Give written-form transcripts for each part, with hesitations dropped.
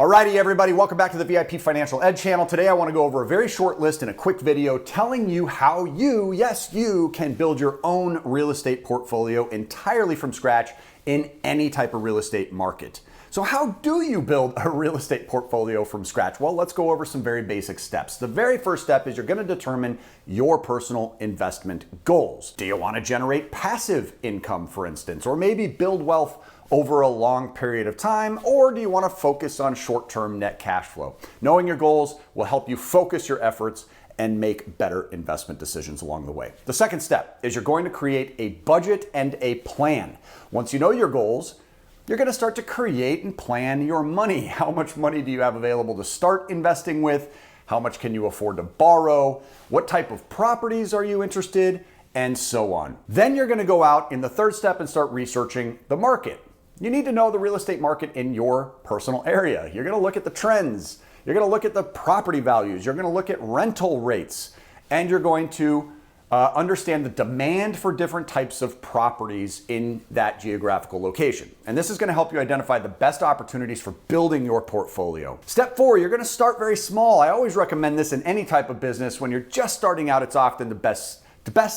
Alrighty, everybody, welcome back to the VIP Financial Ed channel. Today I want to go over a very short list in a quick video telling you how you, yes, you can build your own real estate portfolio entirely from scratch in any type of real estate market. So how do you build a real estate portfolio from scratch? Well, let's go over some very basic steps. The very first step is you're going to determine your personal investment goals. Do you want to generate passive income, for instance, or maybe build wealth over a long period of time, or do you want to focus on short-term net cash flow? Knowing your goals will help you focus your efforts and make better investment decisions along the way. The second step is you're going to create a budget and a plan. Once you know your goals, you're going to start to create and plan your money. How much money do you have available to start investing with? How much can you afford to borrow? What type of properties are you interested? And so on. Then you're going to go out in the third step and start researching the market. You need to know the real estate market in your personal area. You're going to look at the trends. You're going to look at the property values. You're going to look at rental rates. And you're going to understand the demand for different types of properties in that geographical location. And this is going to help you identify the best opportunities for building your portfolio. Step 4, you're going to start very small. I always recommend this in any type of business. When you're just starting out, it's often the best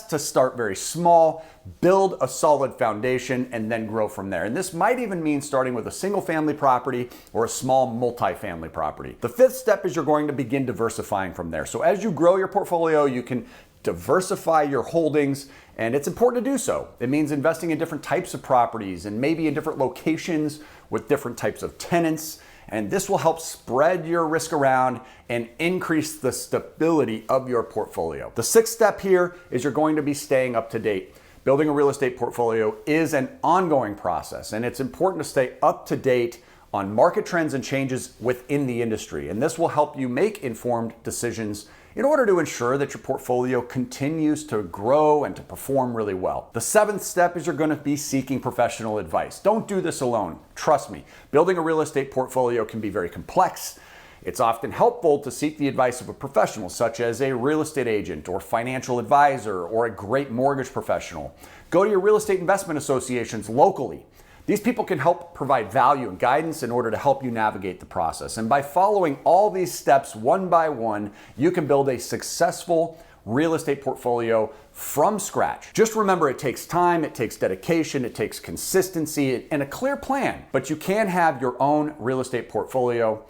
to start very small, build a solid foundation, and then grow from there. And this might even mean starting with a single family property or a small multifamily property. The fifth step is you're going to begin diversifying from there. So as you grow your portfolio, you can diversify your holdings, and it's important to do so. It means investing in different types of properties and maybe in different locations with different types of tenants. And this will help spread your risk around and increase the stability of your portfolio. The sixth step here is you're going to be staying up to date. Building a real estate portfolio is an ongoing process, and it's important to stay up to date on market trends and changes within the industry. And this will help you make informed decisions in order to ensure that your portfolio continues to grow and to perform really well. The seventh step is you're going to be seeking professional advice. Don't do this alone. Trust me, building a real estate portfolio can be very complex. It's often helpful to seek the advice of a professional, such as a real estate agent or financial advisor or a great mortgage professional. Go to your real estate investment associations locally. These people can help provide value and guidance in order to help you navigate the process. And by following all these steps one by one, you can build a successful real estate portfolio from scratch. Just remember, it takes time, it takes dedication, it takes consistency, and a clear plan. But you can have your own real estate portfolio.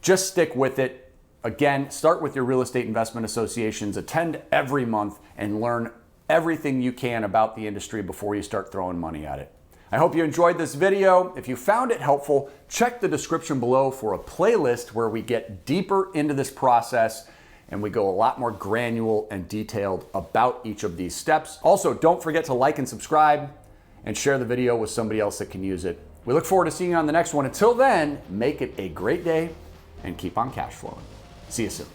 Just stick with it. Again, start with your real estate investment associations, attend every month, and learn everything you can about the industry before you start throwing money at it. I hope you enjoyed this video. If you found it helpful, check the description below for a playlist where we get deeper into this process and we go a lot more granular and detailed about each of these steps. Also, don't forget to like and subscribe and share the video with somebody else that can use it. We look forward to seeing you on the next one. Until then, make it a great day and keep on cash flowing. See you soon.